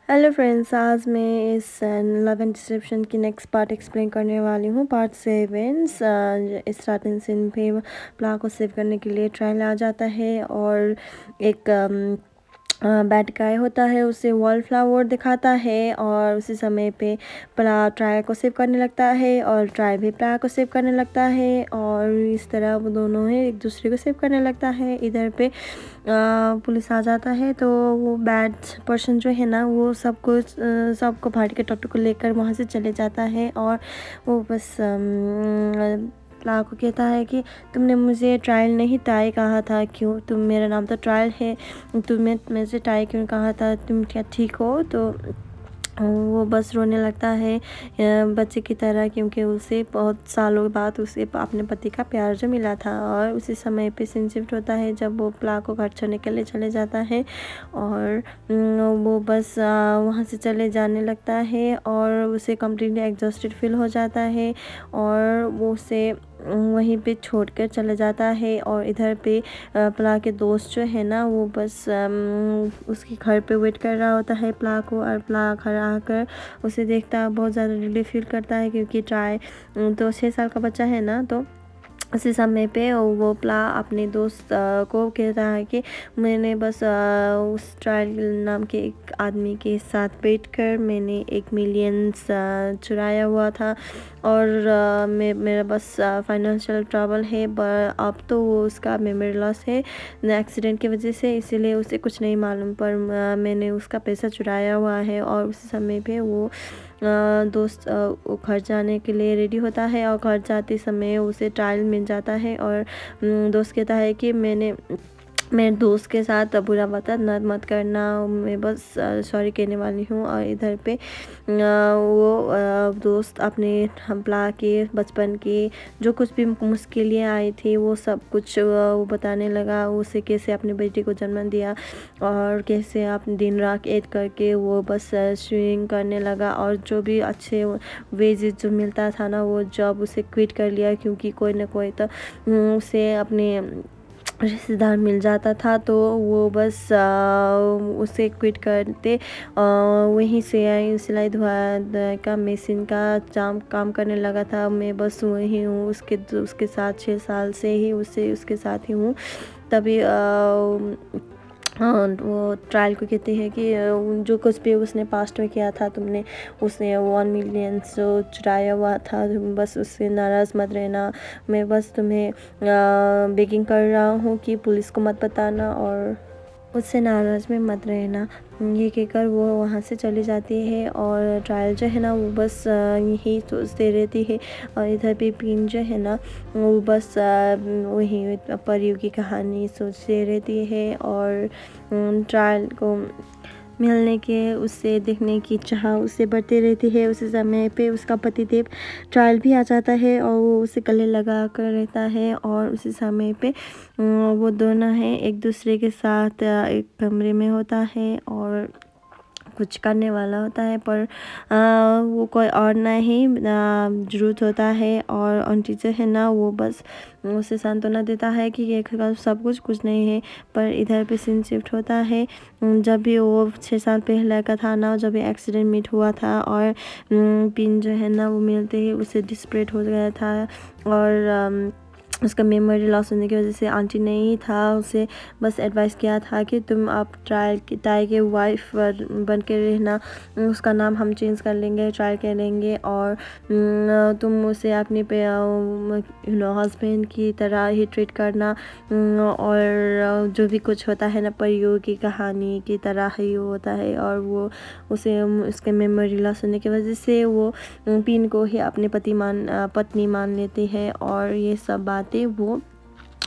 Hello friends, आज मैं इस लव एंड डिसेप्शन की नेक्स्ट पार्ट एक्सप्लेन करने वाली हूँ। पार्ट 7 स्टार्टिंग सीन पे प्ला को सेव करने के लिए ट्रायल आ जाता है और एक बैड गाय होता है, उसे वॉल फ्लावर दिखाता है और उसी समय पे प्ला ट्राई को सेव करने लगता है और ट्राई भी प्ला को सेव करने लगता है और इस तरह वो दोनों है एक दूसरे को सेव करने लगता है। इधर पे पुलिस आ जाता है तो वो बैड पर्सन जो है ना वो सबको भाड़ी के डॉक्टर को लेकर वहाँ से चले जाता है और वो बस प्ला को कहता है कि तुमने मुझे ट्रायल नहीं टाई कहा था, क्यों? मेरा नाम तो ट्रायल है, तुमने मुझे टाई क्यों कहा था? तुम क्या ठीक हो? तो वो बस रोने लगता है बच्चे की तरह, क्योंकि उसे बहुत सालों बाद उसे अपने पति का प्यार जो मिला था। और उसी समय पे सीन शिफ्ट होता है जब वो प्ला को घर छोड़ने के लिए चले जाता है और वो बस वहाँ से चले जाने लगता है और उसे कम्प्लीटली एग्जॉस्टेड फील हो जाता है और वो उसे वहीं पे छोड़कर चला जाता है। और इधर पे प्ला के दोस्त जो है ना वो बस उसके घर पे वेट कर रहा होता है प्ला को, और प्ला घर आकर उसे देखता है बहुत ज़्यादा रिलीफ फील करता है, क्योंकि ट्राई तो 6 साल का बच्चा है ना। तो उसी समय पे वो प्ला अपने दोस्त को कहता है कि मैंने बस उस ट्रायल नाम के एक आदमी के साथ बैठकर मैंने 1 मिलियन चुराया हुआ था और मेरा बस फाइनेंशियल ट्रबल है, पर अब तो वो उसका मेमोरी लॉस है एक्सीडेंट की वजह से, इसीलिए उसे कुछ नहीं मालूम, पर मैंने उसका पैसा चुराया हुआ है। और उस समय पे वो दोस्त घर जाने के लिए रेडी होता है और घर जाते समय उसे ट्रायल मिल जाता है और दोस्त कहता है कि मेरे दोस्त के साथ बुरा मत करना, मैं बस सॉरी कहने वाली हूँ। और इधर पे वो दोस्त अपने प्ला के बचपन की जो कुछ भी मुश्किलें आई थी वो सब कुछ वो बताने लगा, उसे कैसे अपनी बेटी को जन्म दिया और कैसे आप दिन रात एक करके वो बस स्विमिंग करने लगा और जो भी अच्छे वेजेस जो मिलता था ना वो जॉब उसे क्विट कर लिया, क्योंकि कोई ना कोई तो उसे अपने रिश्तेदार मिल जाता था। तो वो बस उसे क्विट करते वहीं से सिलाई धुलाई का मशीन का काम करने लगा था। मैं बस वही हूँ उसके साथ 6 साल से ही उसके साथ ही हूँ। तभी हाँ, वो ट्रायल को कहते हैं कि जो कुछ भी उसने पास्ट में किया था तुमने, उसने 1 मिलियन जो चुराया हुआ था, तुम बस उससे नाराज़ मत रहना, मैं बस तुम्हें बेगिंग कर रहा हूँ कि पुलिस को मत बताना और उससे नाराज़ में मत रहना। ये कहकर वो वहाँ से चली जाती है और ट्रायल जो है ना वो बस यही सोचते रहती है और इधर पे पिन जो है ना वो बस वही परियों की कहानी सोचते रहती है और ट्रायल को मिलने के उससे देखने की चाह उससे बढ़ती रहती है। उसी समय पे उसका पतिदेव ट्रायल भी आ जाता है और वो उसे गले लगा कर रहता है और उसी समय पे वो दोनों हैं एक दूसरे के साथ एक कमरे में होता है और कुछ करने वाला होता है, पर वो कोई और नहीं ज़रूरत होता है। और आंटी जो है ना वो बस उसे सांत्वना देता है कि ये सब कुछ नहीं है। पर इधर पे सीन शिफ्ट होता है जब भी वो 6 साल पहले का था ना, जब भी एक्सीडेंट मीट हुआ था और पिन जो है ना वो मिलते ही उसे डिस्परेट हो गया था और उसका मेमोरी लॉस होने की वजह से आंटी ने ही था उसे बस एडवाइस किया था कि तुम आप टाई के वाइफ बन के रहना, उसका नाम हम चेंज कर लेंगे, ट्राई करेंगे और तुम उसे अपने पे हस्बैंड की तरह ही ट्रीट करना और जो भी कुछ होता है ना परियों की कहानी की तरह ही होता है। और वो उसे उसके मेमोरी लॉस होने की वजह से वो पिन को ही अपने पत्नी मान लेती है और ये सब बातें वो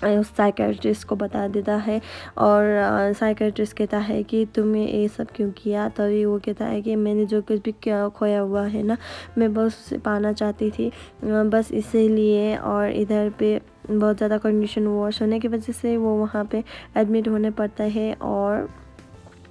उस साइकेट्रिस्ट को बता देता है और साइकेट्रिस्ट कहता है कि तुमने ये सब क्यों किया। तभी वो कहता है कि मैंने जो कुछ भी खोया हुआ है ना मैं बस उसे पाना चाहती थी, बस इसीलिए। और इधर पे बहुत ज़्यादा कंडीशन वर्स होने की वजह से वो वहाँ पे एडमिट होने पड़ता है और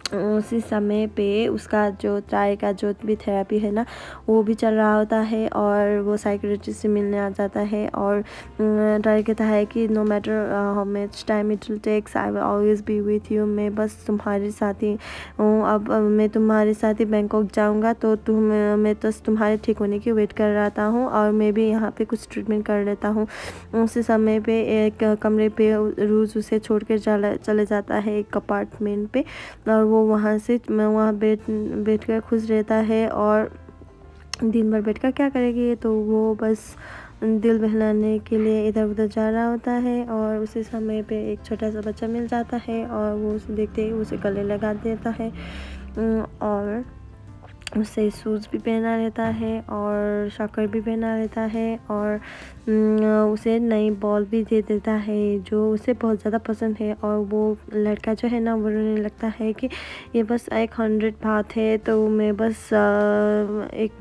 उसी समय पे उसका जो ट्राई का जो भी थेरेपी है ना वो भी चल रहा होता है और वो साइकियाट्रिस्ट से मिलने आ जाता है और ट्राई कहता है कि no matter how much time it will takes I will always be with you, मैं बस तुम्हारे साथ ही हूँ। अब मैं तुम्हारे साथ ही बैंकॉक जाऊँगा तो मैं तो तुम्हारे ठीक होने की वेट कर रहा हूँ और मैं भी यहाँ पे कुछ ट्रीटमेंट कर लेता हूँ। उसी समय पे एक कमरे पे रूज उसे छोड़ कर चले जाता है एक अपार्टमेंट पे और वो वहाँ से वहाँ बैठ कर खुश रहता है और दिन भर बैठ कर क्या करेगी, तो वो बस दिल बहलाने के लिए इधर उधर जा रहा होता है और उसी समय पे एक छोटा सा बच्चा मिल जाता है और वो उसे देखते ही उसे गले लगा देता है और उसे शूज़ भी पहना लेता है और शॉकर भी पहना लेता है और उसे नई बॉल भी दे देता है जो उसे बहुत ज़्यादा पसंद है। और वो लड़का जो है ना वो रोने लगता है कि ये बस 100 बात है, तो मैं बस एक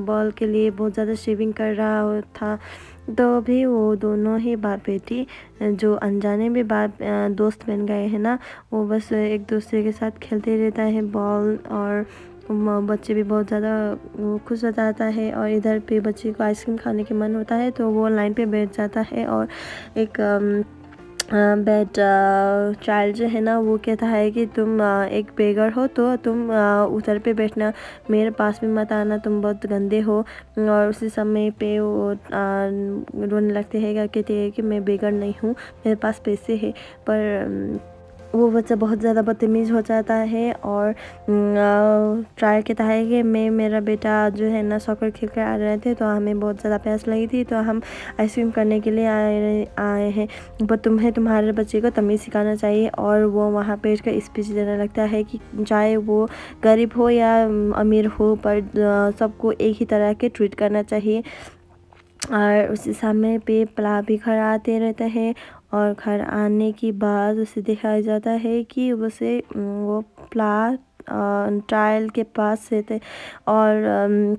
बॉल के लिए बहुत ज़्यादा शेविंग कर रहा था। तो भी वो दोनों ही बाप बेटी जो अनजाने में दोस्त बन गए हैं ना, वो बस एक दूसरे के साथ खेलते रहता है बॉल और बच्चे भी बहुत ज़्यादा खुश हो जाता है। और इधर पे बच्चे को आइसक्रीम खाने की मन होता है तो वो लाइन पे बैठ जाता है और एक बैड चाइल्ड जो है ना वो कहता है कि तुम एक बेगर हो तो तुम उधर पे बैठना, मेरे पास में मत आना, तुम बहुत गंदे हो। और उसी समय पे वो रोने लगते हैं, क्या कहते हैं कि मैं बेगर नहीं हूँ, मेरे पास पैसे है। पर वो बच्चा बहुत ज़्यादा बदतमीज़ हो जाता है और ट्राई कहता है कि मेरा बेटा जो है ना सॉकर खेल कर आ रहे थे तो हमें बहुत ज़्यादा प्यास लगी थी तो हम आइसक्रीम करने के लिए आए हैं, पर तुम्हें तुम्हारे बच्चे को तमीज़ सिखाना चाहिए। और वो वहाँ बैठ कर स्पीच देने लगता है कि चाहे वो गरीब हो या अमीर हो, पर सबको एक ही तरह के ट्रीट करना चाहिए। और उसी समय पे प्ला भी घर आते रहते हैं और घर आने के बाद उसे दिखाया जाता है कि वो प्ला ट्रायल के पास से थे और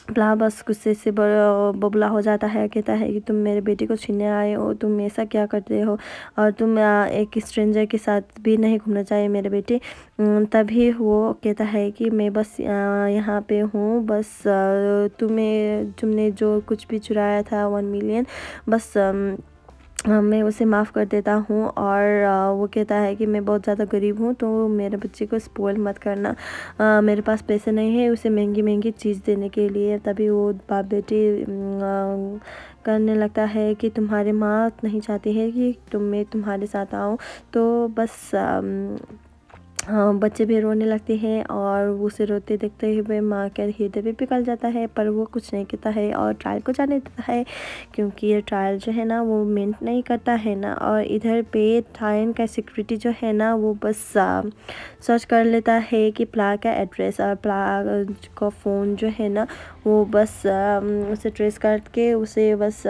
प्ला बस गुस्से से बबला हो जाता है, कहता है कि तुम मेरे बेटे को छीनने आए हो, तुम ऐसा क्या करते हो और तुम एक स्ट्रेंजर के साथ भी नहीं घूमना चाहिए मेरे बेटे। तभी वो कहता है कि मैं बस यहाँ पे हूँ, बस तुमने जो कुछ भी चुराया था 1 मिलियन बस मैं उसे माफ़ कर देता हूँ। और वो कहता है कि मैं बहुत ज़्यादा गरीब हूँ तो मेरे बच्चे को स्पॉइल मत करना, मेरे पास पैसे नहीं है उसे महंगी महंगी चीज़ देने के लिए। तभी वो बाप बेटी करने लगता है कि तुम्हारी माँ नहीं चाहती है कि मैं तुम्हारे साथ आऊँ, तो बस हाँ, बच्चे भी रोने लगते हैं और उसे रोते देखते हुए माँ का हृदय भी पिघल जाता है, पर वो कुछ नहीं कहता है और ट्रायल को जाने देता है, क्योंकि ये ट्रायल जो है ना वो मेंट नहीं करता है ना। और इधर पे थाइन का सिक्योरिटी जो है ना वो बस सर्च कर लेता है कि प्ला का एड्रेस और प्ला का फ़ोन जो है ना वो बस उसे ट्रेस करके उसे बस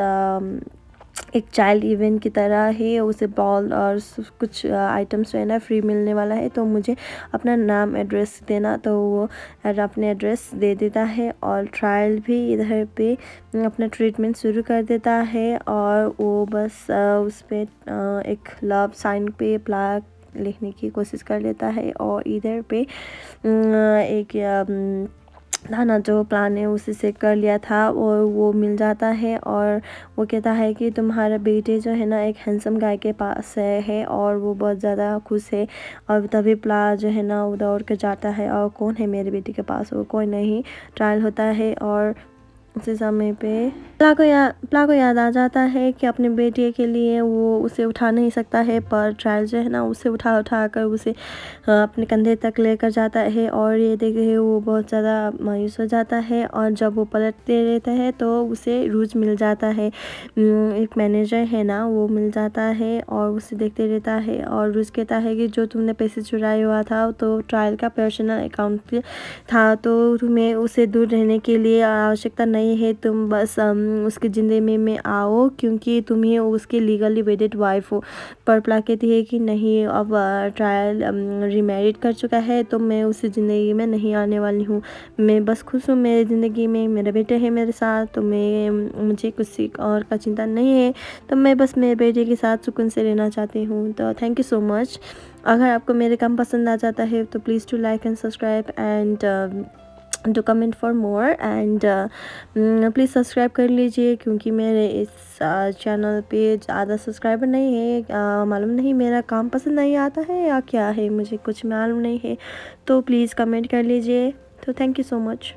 एक चाइल्ड इवेंट की तरह ही उसे बॉल और कुछ आइटम्स जो है ना फ्री मिलने वाला है, तो मुझे अपना नाम एड्रेस देना। तो वो अपने एड्रेस दे देता है और ट्रायल भी इधर पे अपना ट्रीटमेंट शुरू कर देता है। और वो बस उस पर एक लव साइन पे प्लाक लिखने की कोशिश कर लेता है और इधर पे एक था ना जो प्लान है उसे से कर लिया था और वो मिल जाता है। और वो कहता है कि तुम्हारा बेटे जो है ना एक हैंडसम गाय के पास है और वो बहुत ज़्यादा खुश है। और तभी प्ला जो है ना वो दौड़ कर जाता है और कौन है मेरे बेटे के पास, वो कोई नहीं ट्रायल होता है। और उसी समय पे प्ला को याद आ जाता है कि अपने बेटे के लिए वो उसे उठा नहीं सकता है, पर ट्रायल जो है ना उसे उठा कर उसे अपने कंधे तक लेकर जाता है। और ये देख के वो बहुत ज़्यादा मायूस हो जाता है और जब वो पलटते रहता है तो उसे रूज मिल जाता है, एक मैनेजर है ना वो मिल जाता है और उसे देखते रहता है। और रूज कहता है कि जो तुमने पैसे चुराए हुआ था तो ट्रायल का पर्सनल अकाउंट था, तो तुम्हें उसे दूर रहने के लिए आवश्यकता नहीं नहीं है, तुम बस उसकी ज़िंदगी में आओ, क्योंकि तुम ही उसकी लीगली वेडेड वाइफ हो। पर प्लाक कहती है कि नहीं, अब ट्रायल रीमैरिड कर चुका है तो मैं उसकी ज़िंदगी में नहीं आने वाली हूँ। मैं बस खुश हूँ मेरी ज़िंदगी में, मेरे बेटे हैं मेरे साथ, तो मुझे किसी और का चिंता नहीं है। तो मैं बस मेरे बेटे के साथ सुकून से रहना चाहती हूँ। तो थैंक यू सो मच। अगर आपको मेरे काम पसंद आ जाता है तो please to like and subscribe and to comment for more and please subscribe कर लीजिए, क्योंकि मेरे इस चैनल पे ज़्यादा सब्सक्राइबर नहीं है। मालूम नहीं मेरा काम पसंद नहीं आता है या क्या है, मुझे कुछ मालूम नहीं है। तो प्लीज़ कमेंट कर लीजिए। तो थैंक यू सो मच।